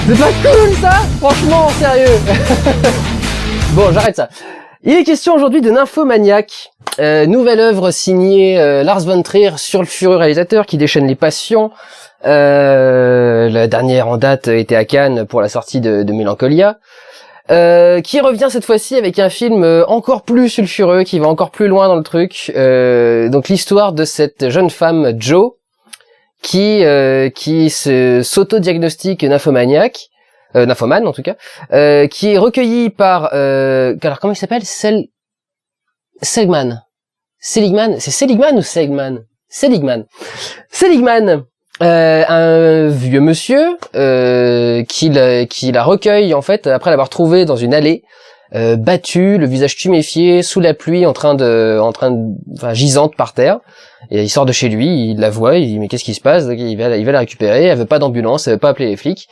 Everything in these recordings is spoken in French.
C'est pas cool ça? Franchement, sérieux. Bon, j'arrête ça. Il est question aujourd'hui de Nymphomaniac, nouvelle œuvre signée Lars von Trier sur le furieux réalisateur qui déchaîne les passions. La dernière en date était à Cannes pour la sortie de Mélancolia, qui revient cette fois-ci avec un film encore plus sulfureux, qui va encore plus loin dans le truc. Donc l'histoire de cette jeune femme Jo, qui s'auto-diagnostique nymphomaniaque, nymphomane en tout cas, qui est recueillie par alors comment il s'appelle? Seligman. C'est Seligman ou Segman? Seligman, un vieux monsieur qui la recueille en fait après l'avoir trouvée dans une allée, battue, le visage tuméfié, sous la pluie, gisante par terre. Et il sort de chez lui, il la voit, il dit mais qu'est-ce qui se passe? Donc, il va la récupérer, elle veut pas d'ambulance, elle veut pas appeler les flics.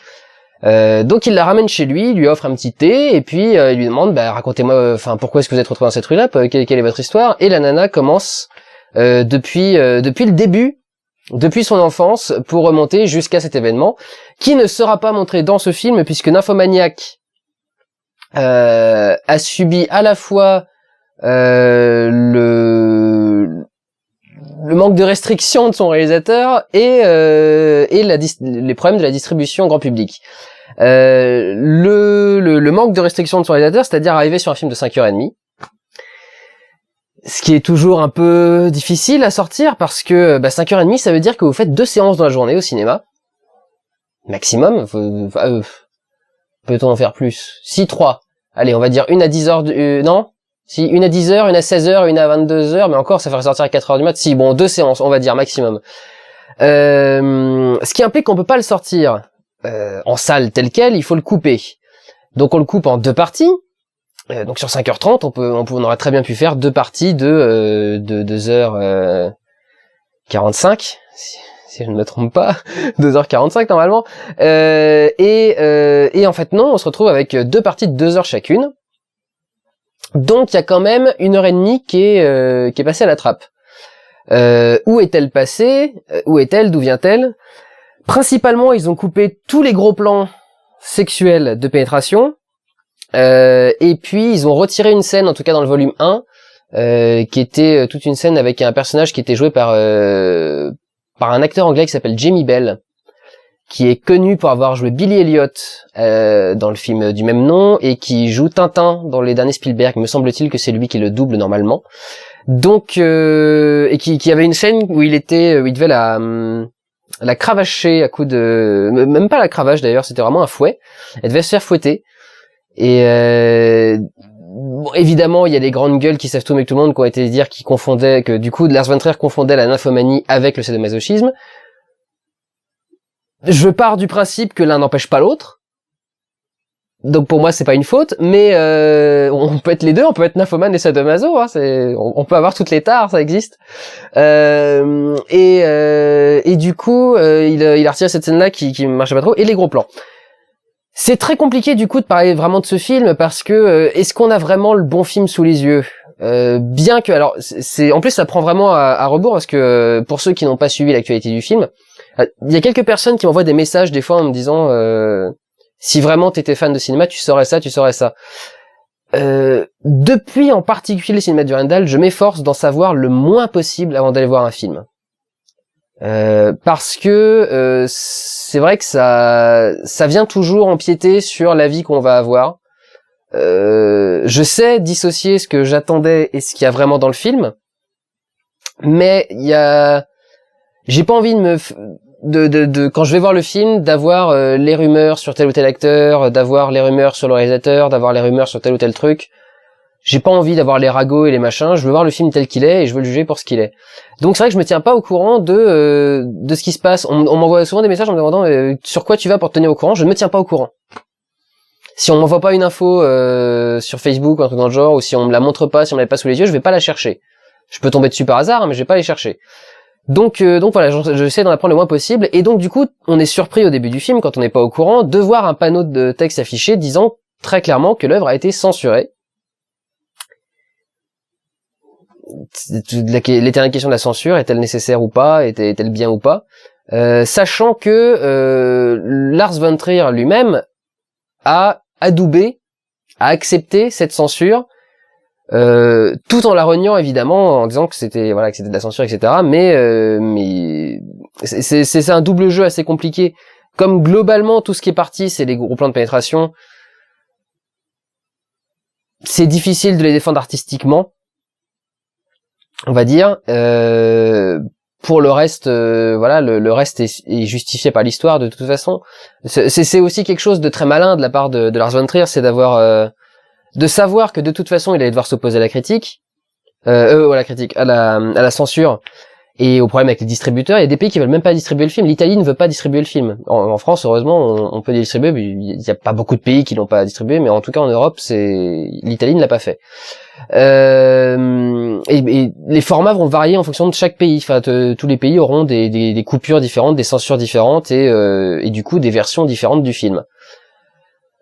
Donc il la ramène chez lui, il lui offre un petit thé, et puis il lui demande racontez-moi, pourquoi est-ce que vous êtes retrouvé dans cette rue-là, quelle est votre histoire? Et la nana commence depuis le début, depuis son enfance, pour remonter jusqu'à cet événement, qui ne sera pas montré dans ce film, puisque Nymphomaniac a subi à la fois le manque de restriction de son réalisateur et les problèmes de la distribution grand public. Le manque de restriction de son réalisateur, c'est-à-dire arriver sur un film de 5h30, ce qui est toujours un peu difficile à sortir parce que 5h30, ça veut dire que vous faites 2 séances dans la journée au cinéma maximum. Peut-on en faire plus? Si 3. Allez, on va dire une à 10h non. Si, une à 10h, une à 16h, une à 22h, mais encore, ça ferait sortir à 4h du mat. Si, bon, 2 séances, on va dire, maximum. Ce qui implique qu'on peut pas le sortir en salle tel quel, il faut le couper. Donc on le coupe en 2 parties. Donc sur 5h30, on aurait très bien pu faire 2 parties de 2h45, si je ne me trompe pas, 2h45 normalement. Et en fait non, on se retrouve avec 2 parties de 2 heures chacune. Donc il y a quand même 1h30 qui est passée à la trappe. Où est-elle passée? Où est-elle? D'où vient-elle? Principalement, ils ont coupé tous les gros plans sexuels de pénétration. Et puis ils ont retiré une scène, en tout cas dans le volume 1, qui était toute une scène avec un personnage qui était joué par un acteur anglais qui s'appelle Jamie Bell, qui est connu pour avoir joué Billy Elliot dans le film du même nom, et qui joue Tintin dans les derniers Spielberg. Me semble-t-il que c'est lui qui le double normalement. Donc, et qui avait une scène où il devait la cravacher à coups de... Même pas la cravache d'ailleurs, c'était vraiment un fouet. Elle devait se faire fouetter. Et bon, évidemment, il y a des grandes gueules qui savent tout mais que tout le monde, qui ont été dire que du coup Lars von Trier confondait la nymphomanie avec le sadomasochisme. Je pars du principe que l'un n'empêche pas l'autre. Donc pour moi c'est pas une faute, mais on peut être les deux, on peut être nymphomane et sadomaso, hein, on peut avoir toutes les tares, ça existe. Et du coup il a retiré cette scène là qui marchait pas trop, et les gros plans. C'est très compliqué du coup de parler vraiment de ce film parce que est-ce qu'on a vraiment le bon film sous les yeux? Bien que, alors en plus ça prend vraiment à rebours parce que pour ceux qui n'ont pas suivi l'actualité du film, il y a quelques personnes qui m'envoient des messages des fois en me disant si vraiment t'étais fan de cinéma, tu saurais ça. Depuis en particulier le cinéma du Durandal, je m'efforce d'en savoir le moins possible avant d'aller voir un film. Parce que c'est vrai que ça vient toujours empiéter sur la vie qu'on va avoir. Je sais dissocier ce que j'attendais et ce qu'il y a vraiment dans le film, mais j'ai pas envie de quand je vais voir le film d'avoir les rumeurs sur tel ou tel acteur, d'avoir les rumeurs sur le réalisateur, d'avoir les rumeurs sur tel ou tel truc. J'ai pas envie d'avoir les ragots et les machins, je veux voir le film tel qu'il est et je veux le juger pour ce qu'il est. Donc c'est vrai que je me tiens pas au courant de ce qui se passe. On m'envoie souvent des messages en me demandant sur quoi tu vas pour te tenir au courant. Je ne me tiens pas au courant. Si on m'envoie pas une info sur Facebook ou un truc dans le genre, ou si on me la montre pas, si on me l'a pas sous les yeux, je vais pas la chercher. Je peux tomber dessus par hasard, mais je vais pas les chercher. Donc voilà, j'essaie d'en apprendre le moins possible, et donc du coup, on est surpris au début du film, quand on n'est pas au courant, de voir un panneau de texte affiché disant très clairement que l'œuvre a été censurée. L'éternelle question de la censure, est-elle nécessaire ou pas, est-elle bien ou pas? sachant que Lars von Trier lui-même a adoubé, a accepté cette censure, tout en la reniant évidemment, en disant que c'était de la censure, etc. Mais c'est un double jeu assez compliqué. Comme globalement tout ce qui est parti, c'est les gros plans de pénétration, c'est difficile de les défendre artistiquement, on va dire. Pour le reste, le reste est justifié par l'histoire de toute façon. C'est aussi quelque chose de très malin de la part de Lars von Trier, c'est de savoir que de toute façon il allait devoir s'opposer à la critique, à la censure et au problème avec les distributeurs. Il y a des pays qui veulent même pas distribuer le film. L'Italie ne veut pas distribuer le film. En France, heureusement, on peut le distribuer. Il y a pas beaucoup de pays qui l'ont pas distribué, mais en tout cas en Europe, l'Italie ne l'a pas fait. Et les formats vont varier en fonction de chaque pays. Enfin, tous les pays auront des coupures différentes, des censures différentes et du coup des versions différentes du film.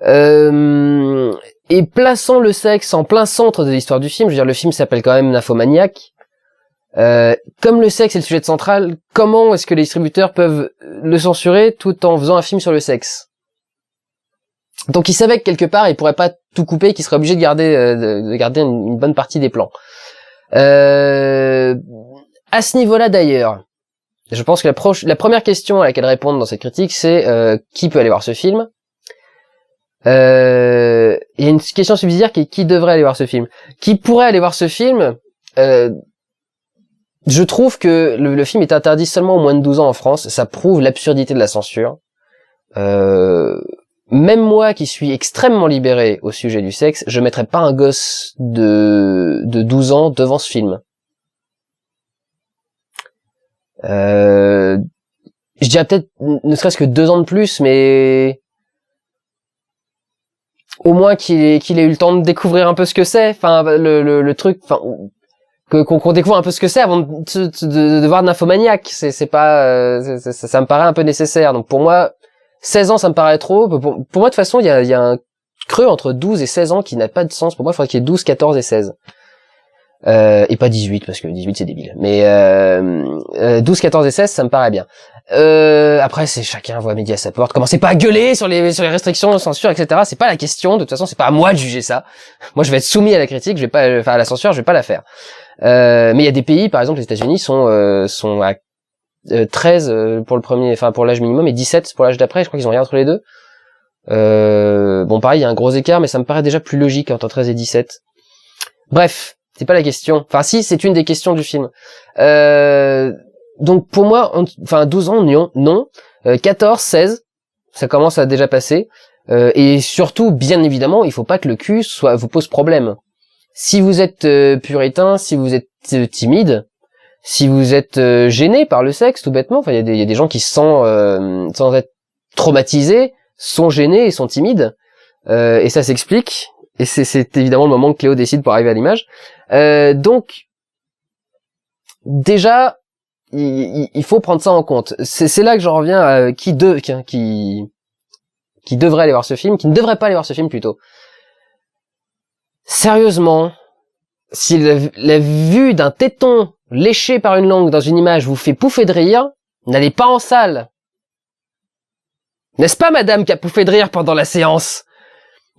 Et plaçant le sexe en plein centre de l'histoire du film, je veux dire, le film s'appelle quand même Nymphomaniac. Comme le sexe est le sujet central, comment est-ce que les distributeurs peuvent le censurer tout en faisant un film sur le sexe? Donc ils savaient que quelque part ils pourraient pas tout couper, qu'ils seraient obligés de garder une bonne partie des plans. À ce niveau-là d'ailleurs, je pense que la première question à laquelle répondre dans cette critique, c'est qui peut aller voir ce film? Il y a une question subsidiaire qui est qui devrait aller voir ce film? Qui pourrait aller voir ce film? Je trouve que le film est interdit seulement aux moins de 12 ans en France. Ça prouve l'absurdité de la censure. Même moi qui suis extrêmement libéré au sujet du sexe, je mettrais pas un gosse de 12 ans devant ce film. Je dirais peut-être ne serait-ce que 2 ans de plus, mais au moins qu'il ait eu le temps de découvrir un peu ce que c'est. Enfin, le truc, enfin, qu'on découvre un peu ce que c'est avant de voir Nymphomaniac. C'est pas, ça me paraît un peu nécessaire. Donc pour moi, 16 ans, ça me paraît trop. Pour moi, de toute façon, il y a un creux entre 12 et 16 ans qui n'a pas de sens. Pour moi, il faudrait qu'il y ait 12, 14 et 16. Et pas 18, parce que 18, c'est débile. Mais 12, 14 et 16, ça me paraît bien. Après, c'est chacun voit midi à sa porte. Commencez pas à gueuler sur les restrictions, censure, etc. C'est pas la question. De toute façon, c'est pas à moi de juger ça. Moi, je vais être soumis à la critique. Je vais pas, enfin, à la censure, je vais pas la faire. Mais il y a des pays, par exemple, les États-Unis sont à 13 pour le premier, enfin pour l'âge minimum et 17 pour l'âge d'après. Je crois qu'ils ont rien entre les deux. Bon, pareil, il y a un gros écart, mais ça me paraît déjà plus logique entre 13 et 17. Bref, c'est pas la question. Enfin, si, c'est une des questions du film. Donc pour moi, 12 ans, non. 14, 16, ça commence à déjà passer. Et surtout, bien évidemment, il faut pas que le cul vous pose problème. Si vous êtes puritain, si vous êtes timide, si vous êtes gêné par le sexe, tout bêtement, enfin, il y a des gens qui sans être traumatisés, sont gênés et sont timides. Et ça s'explique. Et c'est évidemment le moment que Cléo décide pour arriver à l'image. Donc, déjà, il faut prendre ça en compte. C'est là que j'en reviens à qui devrait aller voir ce film, qui ne devrait pas aller voir ce film plutôt. Sérieusement, si la vue d'un téton léché par une langue dans une image vous fait pouffer de rire, n'allez pas en salle. N'est-ce pas madame qui a pouffé de rire pendant la séance?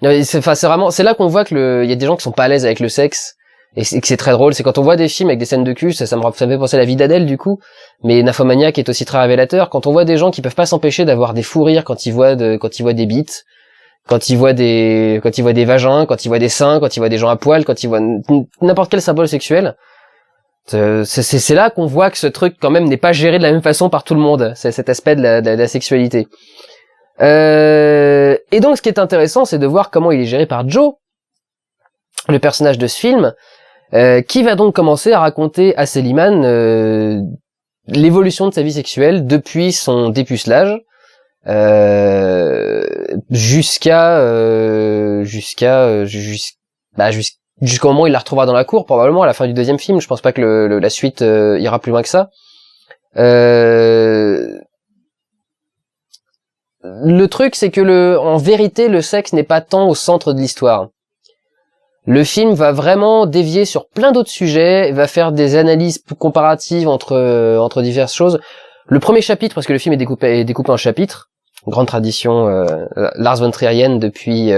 C'est là qu'on voit que il y a des gens qui sont pas à l'aise avec le sexe et que c'est très drôle. C'est quand on voit des films avec des scènes de cul, ça me fait penser à La vie d'Adèle du coup, mais Nymphomaniac est aussi très révélateur. Quand on voit des gens qui peuvent pas s'empêcher d'avoir des fous rires quand ils voient des bites, quand ils voient des vagins, quand ils voient des seins, quand ils voient des gens à poil, quand ils voient n'importe quel symbole sexuel. C'est là qu'on voit que ce truc quand même n'est pas géré de la même façon par tout le monde. C'est cet aspect de la sexualité. Et donc ce qui est intéressant, c'est de voir comment il est géré par Joe, le personnage de ce film, qui va donc commencer à raconter à Seligman l'évolution de sa vie sexuelle depuis son dépucelage jusqu'au moment où il la retrouvera dans la cour, probablement à la fin du deuxième film. Je pense pas que la suite ira plus loin que ça. Le truc, c'est que en vérité, le sexe n'est pas tant au centre de l'histoire. Le film va vraiment dévier sur plein d'autres sujets, va faire des analyses comparatives entre diverses choses. Le premier chapitre, parce que le film est découpé en chapitres, grande tradition Lars von Trierien depuis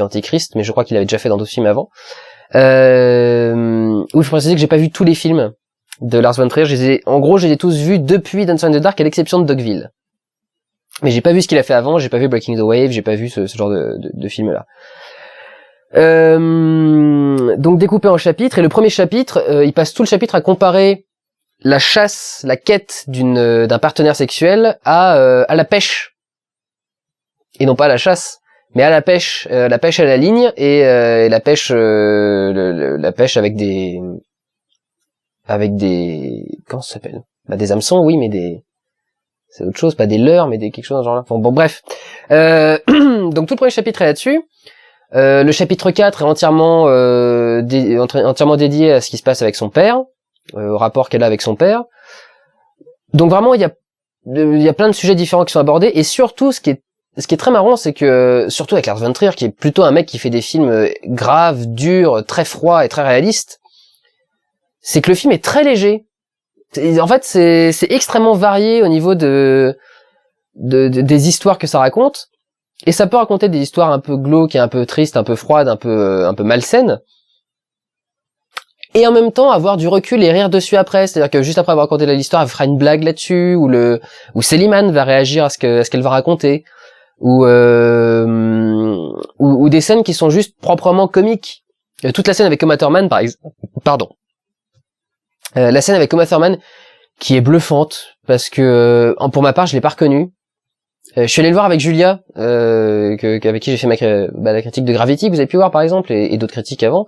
Antichrist, mais je crois qu'il avait déjà fait dans d'autres films avant. Oui, il faut préciser que j'ai pas vu tous les films de Lars von Trier. En gros, je les ai tous vus depuis Dancer in the Dark, à l'exception de Dogville. Mais j'ai pas vu ce qu'il a fait avant, j'ai pas vu Breaking the Wave, j'ai pas vu ce genre de film-là. Donc découpé en chapitres, et le premier chapitre, il passe tout le chapitre à comparer la chasse, la quête d'un partenaire sexuel à la pêche. Et non pas à la chasse, mais à la pêche à la ligne, et la pêche la pêche avec des comment ça s'appelle, des hameçons, oui, mais c'est autre chose, pas des leurres, mais quelque chose dans ce genre-là. Bon, bref. Donc tout le premier chapitre est là-dessus. Le chapitre 4 est entièrement dédié à ce qui se passe avec son père, au rapport qu'elle a avec son père. Donc vraiment, il y a plein de sujets différents qui sont abordés, et surtout, ce qui est très marrant, c'est que, surtout avec Lars von Trier, qui est plutôt un mec qui fait des films graves, durs, très froids et très réalistes, c'est que le film est très léger. En fait, c'est extrêmement varié au niveau des histoires que ça raconte, et ça peut raconter des histoires un peu glauques, un peu tristes, un peu froides, un peu malsaines, et en même temps avoir du recul et rire dessus après. C'est-à-dire que juste après avoir raconté l'histoire, elle fera une blague là-dessus, ou Seligman va réagir à ce qu'elle va raconter, ou des scènes qui sont juste proprement comiques. Toute la scène avec Uma Thurman, par exemple, la scène avec Uma Thurman, qui est bluffante, parce que pour ma part, je l'ai pas reconnue. Je suis allé le voir avec Julia, avec qui j'ai fait la critique de Gravity, que vous avez pu voir par exemple, et d'autres critiques avant.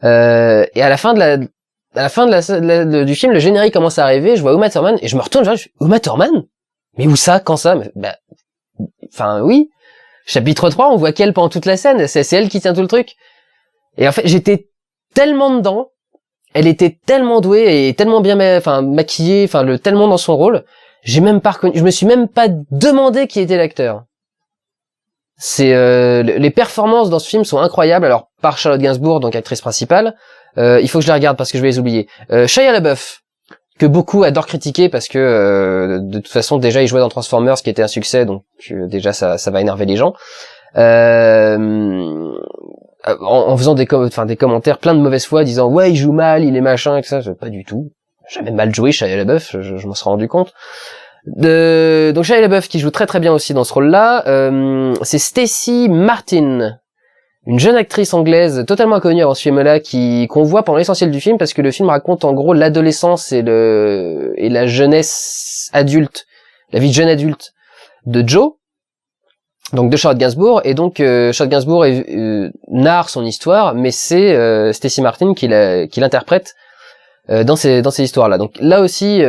Et à la fin du film, le générique commence à arriver, je vois Uma Thurman, et je me retourne, je fais Uma Thurman? Mais où ça? Quand ça? Enfin oui. Chapitre 3, on voit qu'elle pendant toute la scène, c'est elle qui tient tout le truc. Et en fait, j'étais tellement dedans, elle était tellement douée et tellement bien maquillée, tellement dans son rôle, j'ai même pas reconnu, je me suis même pas demandé qui était l'acteur. Les performances dans ce film sont incroyables. Alors par Charlotte Gainsbourg, donc actrice principale, il faut que je la regarde parce que je vais les oublier. Shia LaBeouf, que beaucoup adorent critiquer parce que de toute façon déjà il jouait dans Transformers, qui était un succès, donc déjà ça va énerver les gens. En faisant des commentaires plein de mauvaise foi, disant ouais il joue mal, il est machin, et tout ça. Pas du tout. J'ai jamais mal joué Shia LaBeouf, je m'en serais rendu compte. Donc Shia LaBeouf qui joue très très bien aussi dans ce rôle-là, c'est Stacey Martin, une jeune actrice anglaise totalement inconnue avant ce film-là, qu'on voit pendant l'essentiel du film, parce que le film raconte en gros l'adolescence et la jeunesse adulte, la vie de jeune adulte de Joe, donc de Charlotte Gainsbourg, et donc Charlotte Gainsbourg narre son histoire, mais c'est Stacey Martin qui l'interprète dans ces histoires-là. Donc là aussi,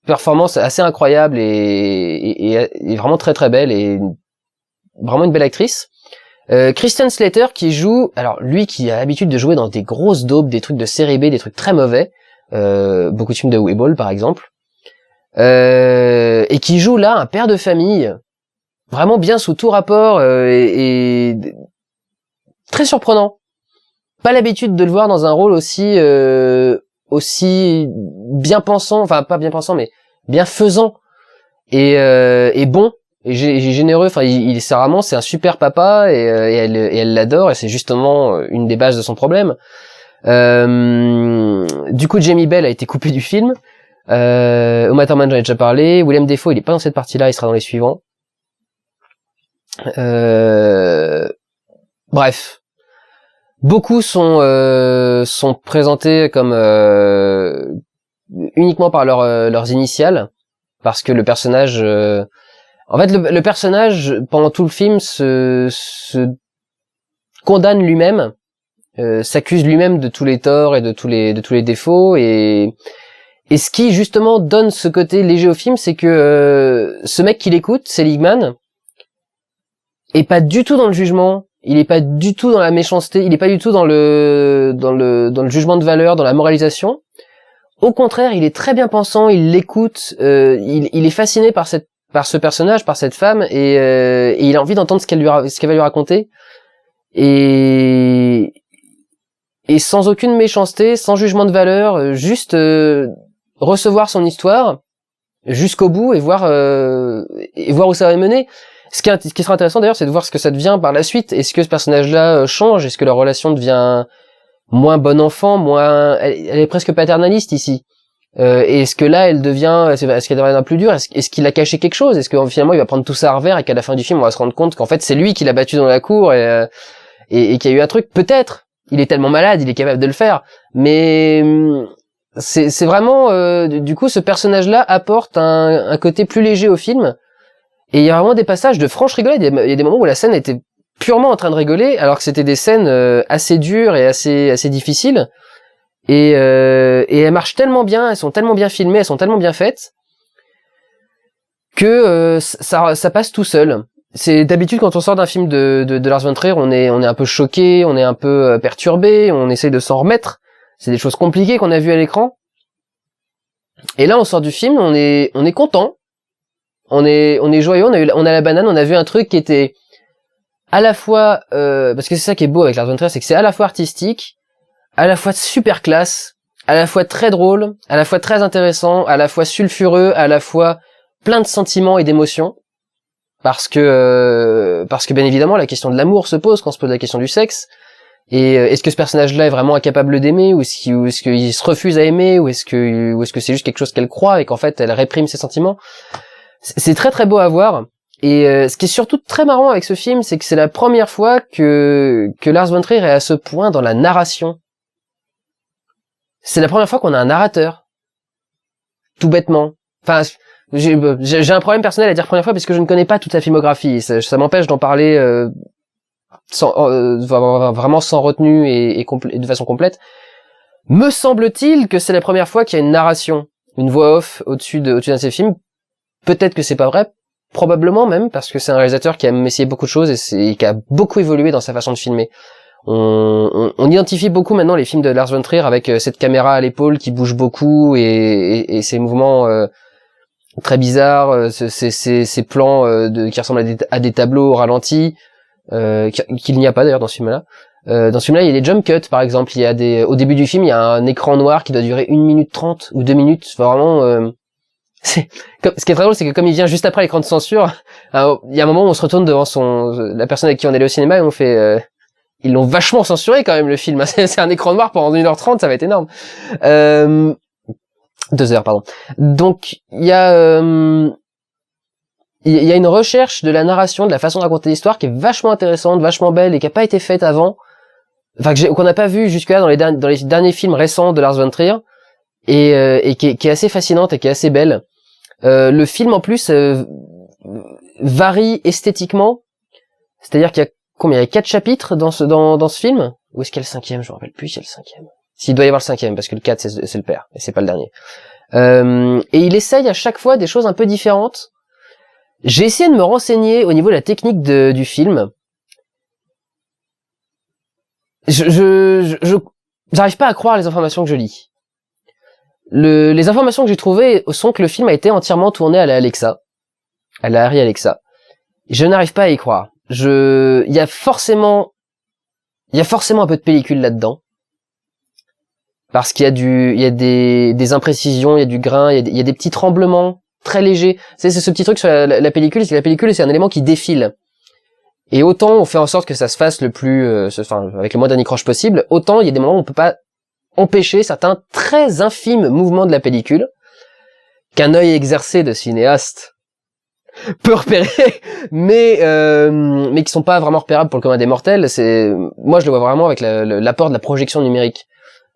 performance assez incroyable et vraiment très très belle, et vraiment une belle actrice. Christian Slater qui joue, alors lui qui a l'habitude de jouer dans des grosses daubes, des trucs de série B, des trucs très mauvais, beaucoup de films de Weeble par exemple, et qui joue là un père de famille vraiment bien sous tout rapport, et très surprenant. Pas l'habitude de le voir dans un rôle aussi bien pensant, enfin pas bien pensant mais bien faisant et bon et généreux. Enfin c'est un super papa, et elle l'adore, et c'est justement une des bases de son problème. Du coup Jamie Bell a été coupé du film. Uma Thurman, j'en ai déjà parlé. Willem Dafoe, il est pas dans cette partie-là, il sera dans les suivants. Bref, beaucoup sont présentés comme uniquement par leurs initiales, parce que le personnage, en fait, le personnage pendant tout le film se condamne lui-même, s'accuse lui-même de tous les torts et de tous les défauts, et ce qui justement donne ce côté léger au film, c'est que ce mec qui l'écoute, Seligman, est pas du tout dans le jugement, il est pas du tout dans la méchanceté, il est pas du tout dans le jugement de valeur, dans la moralisation. Au contraire, il est très bien pensant, il l'écoute, il est fasciné par ce personnage, par cette femme, et il a envie d'entendre ce qu'elle va lui raconter, et sans aucune méchanceté, sans jugement de valeur, juste recevoir son histoire, jusqu'au bout et voir où ça va mener. Ce qui sera intéressant d'ailleurs, c'est de voir ce que ça devient par la suite. Est-ce que ce personnage-là change? Est-ce que leur relation devient moins bon enfant, elle est presque paternaliste ici? Et est-ce que là, est-ce qu'elle devient plus dure? Est-ce qu'il a caché quelque chose? Est-ce que finalement il va prendre tout ça à revers et qu'à la fin du film on va se rendre compte qu'en fait c'est lui qui l'a battu dans la cour et qu'il y a eu un truc? Peut-être. Il est tellement malade, il est capable de le faire. Mais c'est vraiment du coup ce personnage-là apporte un côté plus léger au film. Et il y a vraiment des passages de franche rigolade. Il y a des moments où la scène était purement en train de rigoler, alors que c'était des scènes assez dures et assez difficiles. Et elles marchent tellement bien, elles sont tellement bien filmées, elles sont tellement bien faites que ça passe tout seul. C'est d'habitude quand on sort d'un film de Lars von Trier, on est un peu choqué, on est un peu perturbé, on essaye de s'en remettre. C'est des choses compliquées qu'on a vues à l'écran. Et là, on sort du film, on est content, on est joyeux, on a la banane, on a vu un truc qui était à la fois parce que c'est ça qui est beau avec Lars von Trier, c'est que c'est à la fois artistique, à la fois super classe, à la fois très drôle, à la fois très intéressant, à la fois sulfureux, à la fois plein de sentiments et d'émotions. Parce que bien évidemment la question de l'amour se pose quand on se pose la question du sexe. Et est-ce que ce personnage-là est vraiment incapable d'aimer, ou est-ce qu'il se refuse à aimer, ou est-ce que c'est juste quelque chose qu'elle croit et qu'en fait elle réprime ses sentiments? C'est très très beau à voir. Et ce qui est surtout très marrant avec ce film, c'est que c'est la première fois que Lars von Trier est à ce point dans la narration. C'est la première fois qu'on a un narrateur. Tout bêtement. Enfin, j'ai un problème personnel à dire première fois parce que je ne connais pas toute sa filmographie. Ça m'empêche d'en parler vraiment sans retenue et de façon complète. Me semble-t-il que c'est la première fois qu'il y a une narration, une voix off au-dessus d'un de ses films. Peut-être que c'est pas vrai, probablement même, parce que c'est un réalisateur qui a essayé beaucoup de choses et qui a beaucoup évolué dans sa façon de filmer. On identifie beaucoup maintenant les films de Lars von Trier avec cette caméra à l'épaule qui bouge beaucoup et ces mouvements très bizarres, ces plans qui ressemblent à des tableaux au ralenti, qu'il n'y a pas d'ailleurs dans ce film-là. Dans ce film-là, il y a des jump cuts, par exemple. Au début du film, il y a un écran noir qui doit durer 1 minute 30 ou 2 minutes. Enfin, vraiment, ce qui est très drôle, c'est que comme il vient juste après l'écran de censure, il y a un moment où on se retourne devant la personne avec qui on est allé au cinéma et on fait, ils l'ont vachement censuré quand même le film. C'est un écran noir pendant 1h30, ça va être énorme. 2 heures, pardon. Donc il y a une recherche de la narration, de la façon de raconter l'histoire qui est vachement intéressante, vachement belle et qui a pas été faite avant. Enfin qu'on n'a pas vu jusque-là dans les derniers films récents de Lars von Trier et qui est assez fascinante et qui est assez belle. Le film en plus varie esthétiquement. C'est-à-dire qu'il y a combien? Il y a 4 chapitres dans ce film? Où est-ce qu'il y a le 5e? Je me rappelle plus, il y a le 5e. S'il doit y avoir le 5e, parce que le 4 c'est le père, et c'est pas le dernier. Et il essaye à chaque fois des choses un peu différentes. J'ai essayé de me renseigner au niveau de la technique du film. J'arrive pas à croire les informations que je lis. Les informations que j'ai trouvées sont que le film a été entièrement tourné à la Alexa. À la Arri Alexa. Je n'arrive pas à y croire. Il y a forcément un peu de pellicule là-dedans. Parce qu'il y a des imprécisions, il y a du grain, il y a des petits tremblements très légers. C'est ce petit truc sur la pellicule, c'est que la pellicule, c'est un élément qui défile. Et autant on fait en sorte que ça se fasse avec le moins d'anicroche possible, autant il y a des moments où on peut pas empêcher certains très infimes mouvements de la pellicule qu'un œil exercé de cinéaste peut repérer, mais qui sont pas vraiment repérables pour le commun des mortels. Moi je le vois vraiment avec l'apport de la projection numérique.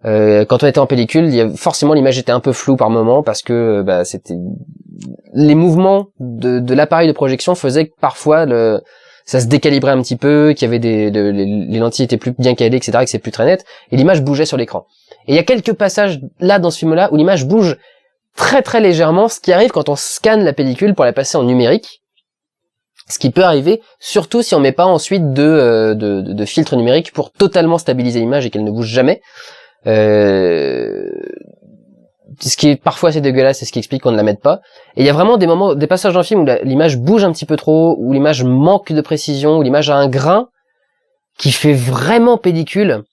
Quand on était en pellicule, forcément l'image était un peu floue par moment parce que c'était les mouvements de l'appareil de projection faisaient que parfois ça se décalibrait un petit peu, qu'il y avait les lentilles étaient plus bien calées, etc., que c'est plus très net, et l'image bougeait sur l'écran. Et il y a quelques passages là dans ce film-là où l'image bouge très très légèrement, ce qui arrive quand on scanne la pellicule pour la passer en numérique. Ce qui peut arriver, surtout si on met pas ensuite de filtre numérique pour totalement stabiliser l'image et qu'elle ne bouge jamais. Ce qui est parfois assez dégueulasse, c'est ce qui explique qu'on ne la mette pas. Et il y a vraiment des passages dans le film où l'image bouge un petit peu trop, où l'image manque de précision, où l'image a un grain qui fait vraiment pellicule.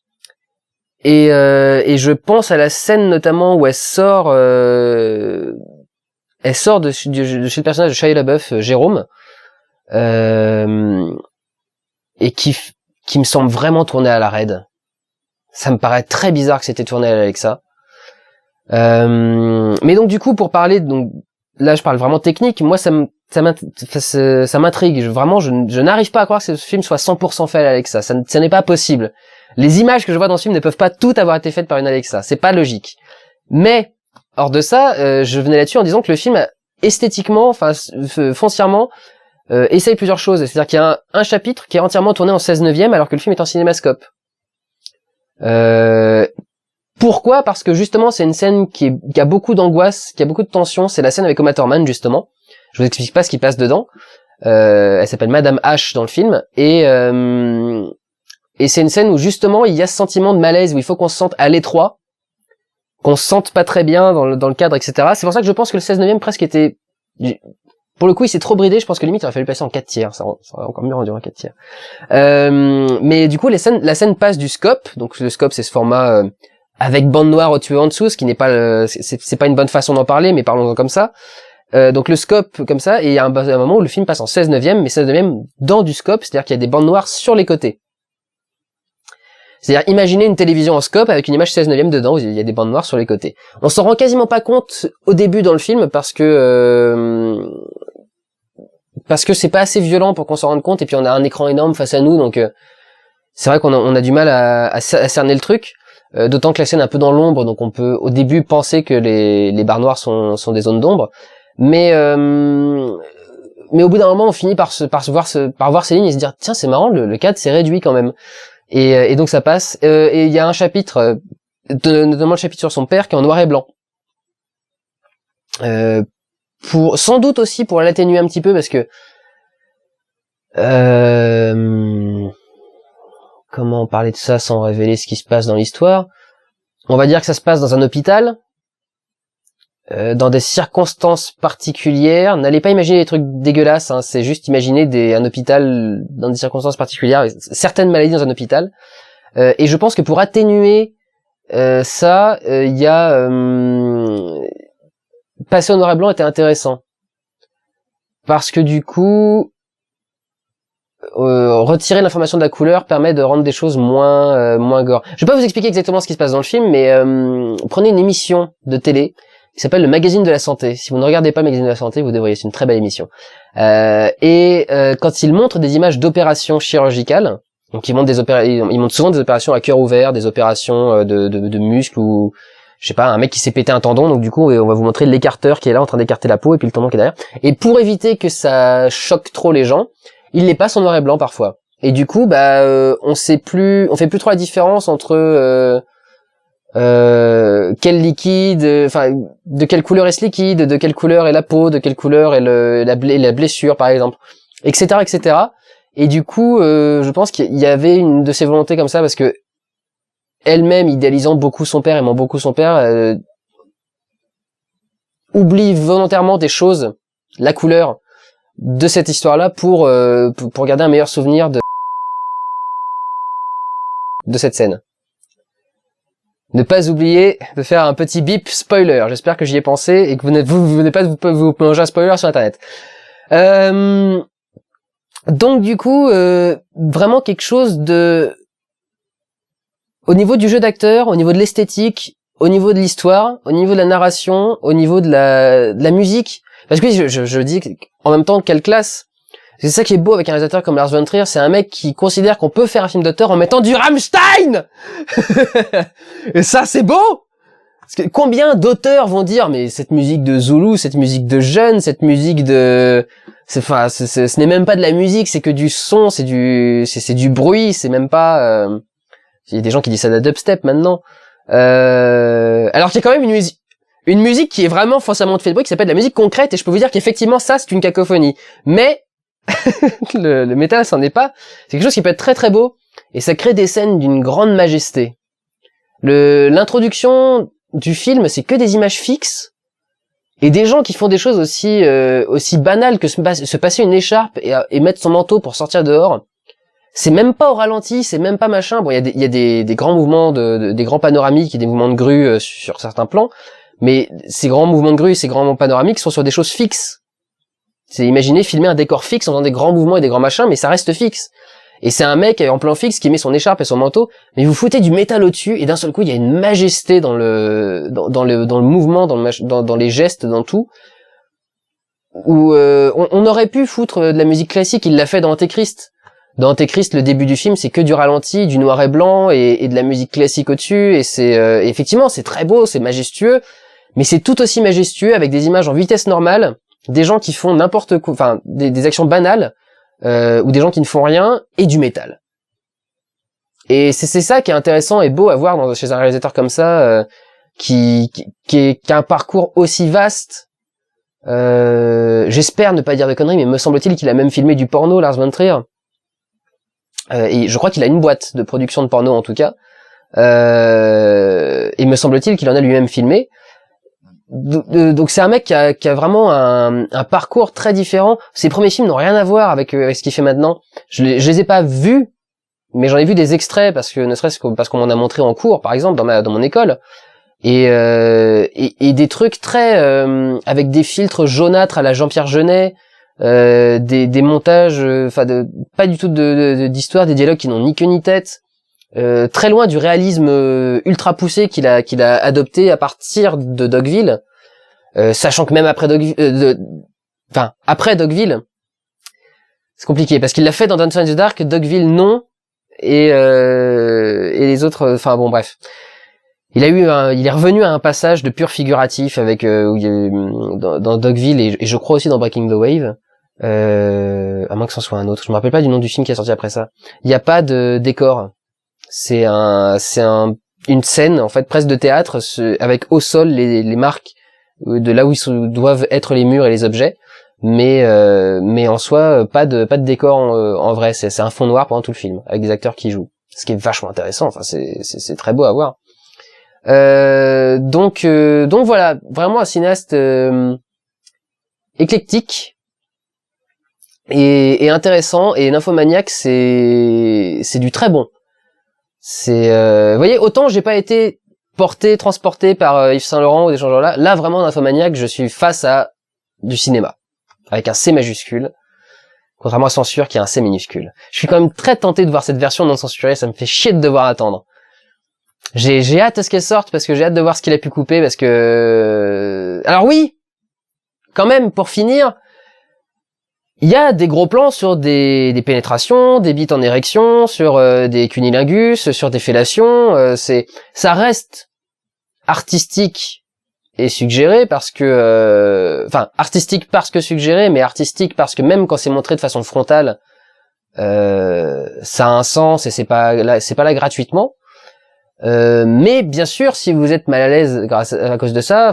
Et je pense à la scène notamment où elle elle sort de chez le personnage de Shia LaBeouf, Jérôme, et qui me semble vraiment tourné à la raide. Ça me paraît très bizarre que c'était tourné à l'Alexa. Mais donc du coup, pour parler, donc là je parle vraiment technique, moi ça m'intrigue. Je n'arrive pas à croire que ce film soit 100% fait à l'Alexa. Ça n'est pas possible. Les images que je vois dans ce film ne peuvent pas toutes avoir été faites par une Alexa. C'est pas logique. Mais hors de ça, je venais là-dessus en disant que le film, esthétiquement, foncièrement, essaye plusieurs choses. C'est-à-dire qu'il y a un chapitre qui est entièrement tourné en 16/9 alors que le film est en cinémascope. Pourquoi ? Parce que justement c'est une scène qui a beaucoup d'angoisse, qui a beaucoup de tension. C'est la scène avec Uma Thurman justement. Je vous explique pas ce qui passe dedans. Elle s'appelle Madame H dans le film et c'est une scène où justement il y a ce sentiment de malaise où il faut qu'on se sente à l'étroit, qu'on se sente pas très bien dans le cadre, etc. C'est pour ça que je pense que le 16/9 presque était, pour le coup il s'est trop bridé. Je pense que limite il aurait fallu passer en 4/3. Ça aurait encore mieux rendu en 4/3. Mais du coup la scène passe du scope. Donc le scope c'est ce format avec bande noire au-dessus et en dessous, ce qui n'est pas c'est pas une bonne façon d'en parler, mais parlons-en comme ça. Donc le scope comme ça, et il y a un moment où le film passe en 16/9, mais 16/9 dans du scope, c'est-à-dire qu'il y a des bandes noires sur les côtés. C'est-à-dire imaginez une télévision en scope avec une image 16/9 dedans, où il y a des bandes noires sur les côtés. On s'en rend quasiment pas compte au début dans le film parce que c'est pas assez violent pour qu'on s'en rende compte, et puis on a un écran énorme face à nous, donc c'est vrai qu'on a du mal à cerner le truc. D'autant que la scène est un peu dans l'ombre, donc on peut au début penser que les barres noires sont des zones d'ombre, mais au bout d'un moment on finit par voir ces lignes et se dire tiens c'est marrant, le cadre s'est réduit quand même, et donc ça passe. Et il y a un chapitre, notamment le chapitre sur son père, qui est en noir et blanc, sans doute aussi pour l'atténuer un petit peu, parce que comment parler de ça sans révéler ce qui se passe dans l'histoire ? On va dire que ça se passe dans un hôpital, dans des circonstances particulières. N'allez pas imaginer des trucs dégueulasses, hein, c'est juste imaginer un hôpital dans des circonstances particulières, certaines maladies dans un hôpital. Et je pense que pour atténuer ça, il y a passer au noir et blanc était intéressant, parce que du coup retirer l'information de la couleur permet de rendre des choses moins gore. Je vais pas vous expliquer exactement ce qui se passe dans le film, mais prenez une émission de télé qui s'appelle le Magazine de la Santé. Si vous ne regardez pas le Magazine de la Santé, vous devriez, c'est une très belle émission. Quand ils montrent des images d'opérations chirurgicales, donc ils montrent souvent des opérations à cœur ouvert, des opérations de muscles, ou je sais pas, un mec qui s'est pété un tendon, donc du coup on va vous montrer l'écarteur qui est là en train d'écarter la peau, et puis le tendon qui est derrière. Et pour éviter que ça choque trop les gens, ils les passent en noir et blanc parfois. Et du coup, on fait plus trop la différence entre quel liquide, de quelle couleur est ce liquide, de quelle couleur est la peau, de quelle couleur est la blessure par exemple, etc., etc. Et du coup, je pense qu'il y avait une de ces volontés comme ça, parce que elle-même, idéalisant beaucoup son père, aimant beaucoup son père, oublie volontairement des choses, la couleur de cette histoire-là, pour garder un meilleur souvenir de cette scène. Ne pas oublier de faire un petit bip spoiler. J'espère que j'y ai pensé et que vous venez pas de vous manger un spoiler sur internet. Donc du coup, vraiment quelque chose au niveau du jeu d'acteur, au niveau de l'esthétique, au niveau de l'histoire, au niveau de la narration, au niveau de la musique. Parce que je dis en même temps quelle classe. C'est ça qui est beau avec un réalisateur comme Lars von Trier, c'est un mec qui considère qu'on peut faire un film d'auteur en mettant du Rammstein. Et ça c'est beau. Parce que combien d'auteurs vont dire mais cette musique de Zulu, cette musique de Jeune, cette musique de ce n'est même pas de la musique, c'est que du son, c'est du bruit, c'est même pas il y a des gens qui disent ça de la dubstep maintenant. Alors qu'il y a quand même une musique qui est vraiment forcément faite de bruit, qui s'appelle de la musique concrète, et je peux vous dire qu'effectivement ça c'est une cacophonie. Mais le métal c'en est pas. C'est quelque chose qui peut être très très beau, et ça crée des scènes d'une grande majesté. L'introduction du film, c'est que des images fixes, et des gens qui font des choses aussi banales que se passer une écharpe et mettre son manteau pour sortir dehors. C'est même pas au ralenti, c'est même pas machin. Bon, il y a des grands mouvements des grands panoramiques et des mouvements de grue sur certains plans, mais ces grands mouvements de grue, ces grands mouvements panoramiques sont sur des choses fixes. C'est imaginer filmer un décor fixe en faisant des grands mouvements et des grands machins, mais ça reste fixe. Et c'est un mec en plan fixe qui met son écharpe et son manteau, mais vous foutez du métal au-dessus, et d'un seul coup, il y a une majesté dans le mouvement, dans les gestes, dans tout, où on aurait pu foutre de la musique classique. Il l'a fait dans Antéchrist. Dans Antéchrist, le début du film, c'est que du ralenti, du noir et blanc, et de la musique classique au-dessus, et c'est effectivement, c'est très beau, c'est majestueux, mais c'est tout aussi majestueux avec des images en vitesse normale, des gens qui font n'importe quoi, enfin des actions banales, ou des gens qui ne font rien, et du métal. Et c'est ça qui est intéressant et beau à voir chez un réalisateur comme ça, qui a un parcours aussi vaste. J'espère ne pas dire de conneries, mais me semble-t-il qu'il a même filmé du porno, Lars von Trier. Et je crois qu'il a une boîte de production de porno en tout cas. Et me semble-t-il qu'il en a lui-même filmé. Donc c'est un mec qui a vraiment un parcours très différent. Ses premiers films n'ont rien à voir avec ce qu'il fait maintenant. Je les ai pas vus, mais j'en ai vu des extraits parce qu'on m'en a montré en cours, par exemple, dans mon école. Et des trucs très avec des filtres jaunâtres à la Jean-Pierre Jeunet, des montages, pas du tout d'histoire, des dialogues qui n'ont ni queue ni tête. Très loin du réalisme ultra poussé qu'il a adopté à partir de Dogville, sachant que même après après Dogville, c'est compliqué parce qu'il l'a fait dans Dancer in the Dark, Dogville non, et les autres, enfin bon bref, il est revenu à un passage de pur figuratif avec où il y a eu, dans Dogville et je crois aussi dans Breaking the Wave, à moins que ce soit un autre, je me rappelle pas du nom du film qui est sorti après ça. Il y a pas de décor. C'est une scène en fait presque de théâtre avec au sol les marques de là où doivent être les murs et les objets, mais en soi pas de décor en vrai. C'est un fond noir pendant tout le film avec des acteurs qui jouent, ce qui est vachement intéressant. Enfin c'est très beau à voir. Donc voilà, vraiment un cinéaste éclectique et intéressant, et Nymphomaniac c'est du très bon. Vous voyez, autant j'ai pas été transporté par Yves Saint Laurent ou des gens genre là vraiment Nymphomaniac, je suis face à du cinéma avec un C majuscule, contrairement à Censure qui a un C minuscule. Je suis quand même très tenté de voir cette version non censurée, ça me fait chier de devoir attendre. J'ai hâte à ce qu'elle sorte parce que j'ai hâte de voir ce qu'il a pu couper, parce que alors oui, quand même, pour finir, il y a des gros plans sur des pénétrations, des bites en érection, sur des cunilingus, sur des fellations. Ça reste artistique et suggéré parce que, artistique parce que suggéré, mais artistique parce que même quand c'est montré de façon frontale, ça a un sens et c'est pas là gratuitement. Mais bien sûr, si vous êtes mal à l'aise à cause de ça,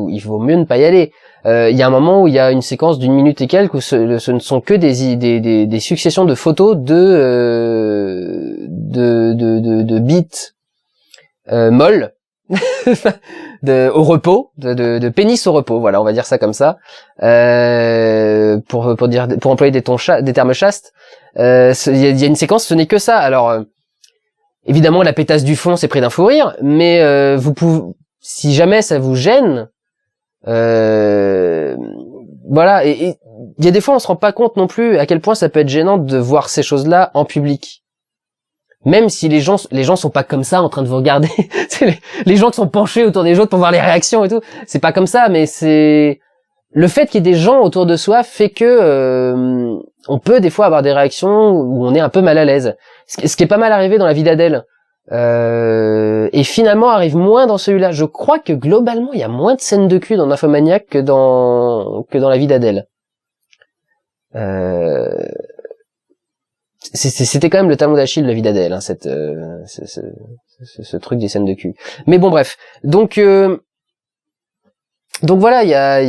il vaut mieux ne pas y aller. Il y a un moment où il y a une séquence d'une minute et quelques où ce ne sont que des successions de photos de bites molles au repos, de pénis au repos, voilà, on va dire ça comme ça, pour employer des termes chastes. Il y a une séquence, ce n'est que ça. Alors évidemment, la pétasse du fond, c'est pris d'un fou rire, mais vous pouvez, si jamais ça vous gêne, voilà, et il y a des fois on se rend pas compte non plus à quel point ça peut être gênant de voir ces choses-là en public. Même si les gens sont pas comme ça en train de vous regarder, les gens qui sont penchés autour des autres pour voir les réactions et tout, c'est pas comme ça, mais c'est le fait qu'il y ait des gens autour de soi fait que on peut des fois avoir des réactions où on est un peu mal à l'aise. Ce qui est pas mal arrivé dans La vie d'Adèle. Et finalement arrive moins dans celui-là. Je crois que globalement il y a moins de scènes de cul dans Nymphomaniac que dans La vie d'Adèle. C'était quand même le talon d'Achille de La vie d'Adèle, hein, ce truc des scènes de cul. Mais bon bref. Donc voilà,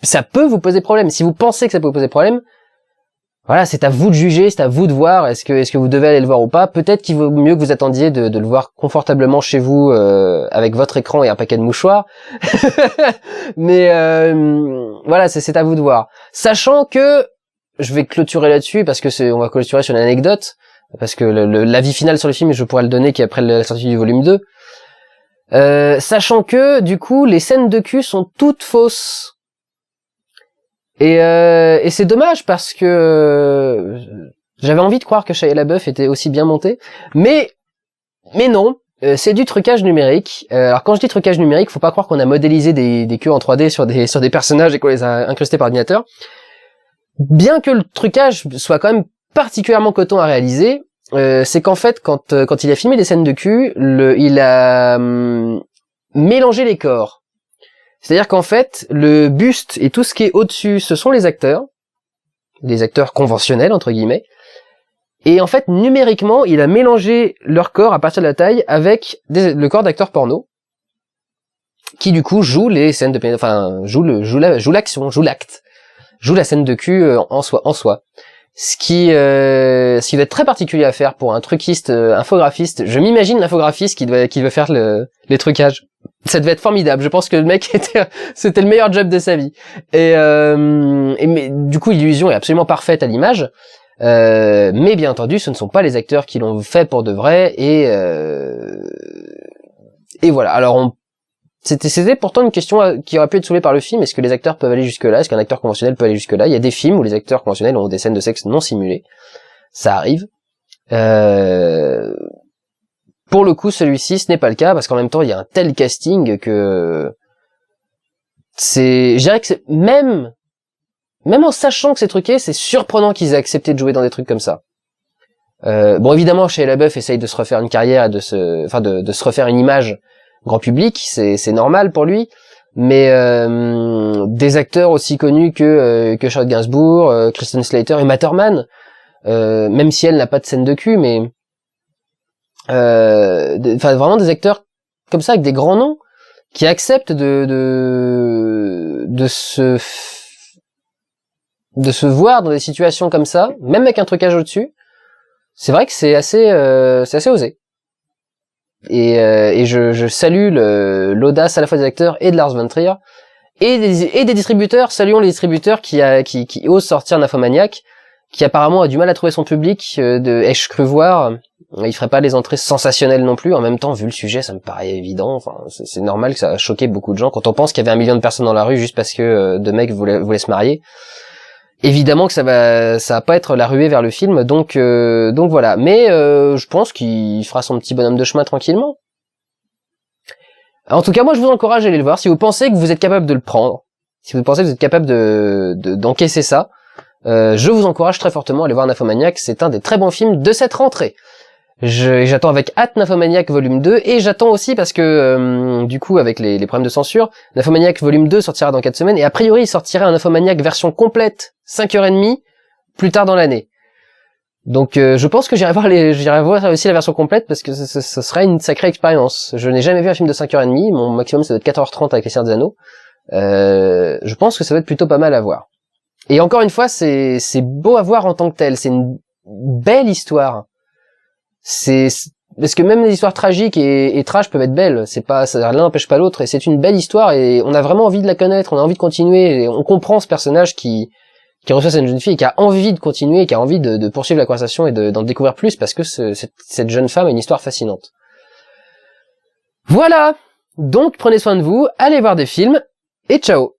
ça peut vous poser problème. Si vous pensez que ça peut vous poser problème, voilà, c'est à vous de juger, c'est à vous de voir, est-ce que vous devez aller le voir ou pas. Peut-être qu'il vaut mieux que vous attendiez de le voir confortablement chez vous, avec votre écran et un paquet de mouchoirs. Mais voilà, c'est à vous de voir. Sachant que, je vais clôturer là-dessus, parce que on va clôturer sur une anecdote, parce que l'avis final sur le film, je pourrais le donner qu'après la sortie du volume 2. Sachant que, du coup, les scènes de cul sont toutes fausses. Et c'est dommage parce que j'avais envie de croire que Shia LaBeouf était aussi bien monté, mais non, c'est du trucage numérique. Alors quand je dis trucage numérique, faut pas croire qu'on a modélisé des queues en 3D sur des personnages et qu'on les a incrustés par ordinateur. Bien que le trucage soit quand même particulièrement coton à réaliser, c'est qu'en fait quand il a filmé des scènes de cul, il a mélangé les corps. C'est-à-dire qu'en fait, le buste et tout ce qui est au-dessus, ce sont les acteurs conventionnels, entre guillemets. Et en fait, numériquement, il a mélangé leur corps à partir de la taille avec le corps d'acteurs porno, qui du coup jouent les scènes de, enfin, joue l'action, joue l'acte, joue la scène de cul en soi. Ce qui va être très particulier à faire pour un truquiste, infographiste. Je m'imagine l'infographiste qui veut faire les trucages. Ça devait être formidable. Je pense que le mec c'était le meilleur job de sa vie. Mais du coup, l'illusion est absolument parfaite à l'image. Mais bien entendu, ce ne sont pas les acteurs qui l'ont fait pour de vrai. Et voilà. Alors, c'était pourtant une question qui aurait pu être soulevée par le film. Est-ce que les acteurs peuvent aller jusque-là? Est-ce qu'un acteur conventionnel peut aller jusque-là? Il y a des films où les acteurs conventionnels ont des scènes de sexe non simulées. Ça arrive. Pour le coup, celui-ci, ce n'est pas le cas, parce qu'en même temps, il y a un tel casting que je dirais que c'est même en sachant que c'est truqué, c'est surprenant qu'ils aient accepté de jouer dans des trucs comme ça. Bon, évidemment, Shia LaBeouf essaye de se refaire une carrière et de se refaire une image grand public, c'est normal pour lui, mais des acteurs aussi connus que Charlotte Gainsbourg, Kristen Slater et Matterman, même si elle n'a pas de scène de cul, mais vraiment des acteurs comme ça avec des grands noms qui acceptent de se voir dans des situations comme ça, même avec un trucage au-dessus. C'est vrai que c'est assez osé. Et je salue l'audace à la fois des acteurs et de Lars von Trier et des distributeurs. Saluons les distributeurs qui osent sortir Nymphomaniac, qui apparemment a du mal à trouver son public. Ai-je cru voir, il ferait pas les entrées sensationnelles non plus. En même temps, vu le sujet, ça me paraît évident. Enfin, c'est normal que ça a choqué beaucoup de gens quand on pense qu'il y avait 1 million de personnes dans la rue juste parce que deux mecs voulaient se marier. Évidemment que ça va pas être la ruée vers le film, donc voilà. Mais je pense qu'il fera son petit bonhomme de chemin tranquillement. En tout cas, moi, je vous encourage à aller le voir. Si vous pensez que vous êtes capable de le prendre, si vous pensez que vous êtes capable d'encaisser ça, je vous encourage très fortement à aller voir Nymphomaniac. C'est un des très bons films de cette rentrée. J'attends avec hâte Nymphomaniac volume 2, et j'attends aussi parce que du coup avec les problèmes de censure, Nymphomaniac volume 2 sortira dans 4 semaines, et a priori il sortira un Nymphomaniac version complète 5h30 plus tard dans l'année. Donc je pense que j'irai voir aussi la version complète, parce que ce sera une sacrée expérience. Je n'ai jamais vu un film de 5h30, mon maximum ça doit être 4h30 avec Les Seigneurs des Anneaux. Je pense que ça va être plutôt pas mal à voir. Et encore une fois, c'est beau à voir en tant que tel, c'est une belle histoire. Parce que même les histoires tragiques et trash peuvent être belles, l'un n'empêche pas l'autre, et c'est une belle histoire, et on a vraiment envie de la connaître, on a envie de continuer, et on comprend ce personnage qui reçoit cette jeune fille et qui a envie de continuer, qui a envie de poursuivre la conversation et d'en découvrir plus, parce que cette jeune femme a une histoire fascinante. Voilà. Donc prenez soin de vous, allez voir des films, et ciao.